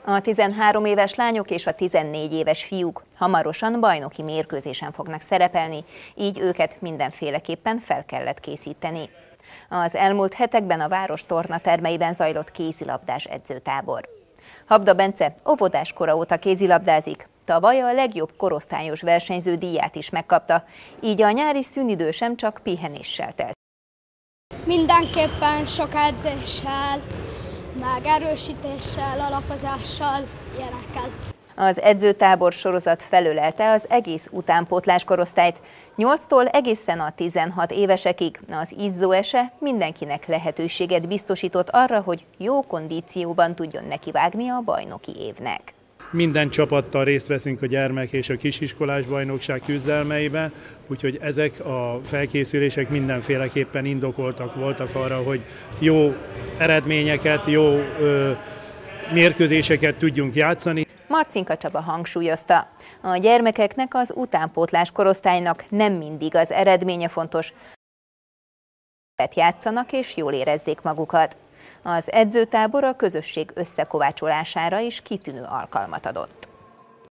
A 13 éves lányok és a 14 éves fiúk hamarosan bajnoki mérkőzésen fognak szerepelni, így őket mindenféleképpen fel kellett készíteni. Az elmúlt hetekben a város tornatermeiben zajlott kézilabdás edzőtábor. Habda Bence óvodás kora óta kézilabdázik, tavaly a legjobb korosztályos versenyző díját is megkapta, így a nyári szünidő sem csak pihenéssel telt. Mindenképpen sok edzéssel, meg erősítéssel, alapozással, ilyenekkel. Az edzőtábor sorozat felölelte az egész utánpótlás korosztályt. 8-tól egészen a 16 évesekig az izzóese mindenkinek lehetőséget biztosított arra, hogy jó kondícióban tudjon nekivágni a bajnoki évnek. Minden csapattal részt veszünk a gyermek és a kisiskolás bajnokság küzdelmeiben, úgyhogy ezek a felkészülések mindenféleképpen indokoltak voltak arra, hogy jó eredményeket, jó mérkőzéseket tudjunk játszani. Marcinka Csaba hangsúlyozta, a gyermekeknek az utánpótlás korosztálynak nem mindig az eredménye fontos, játszanak és jól érezzék magukat. Az edzőtábor a közösség összekovácsolására is kitűnő alkalmat adott.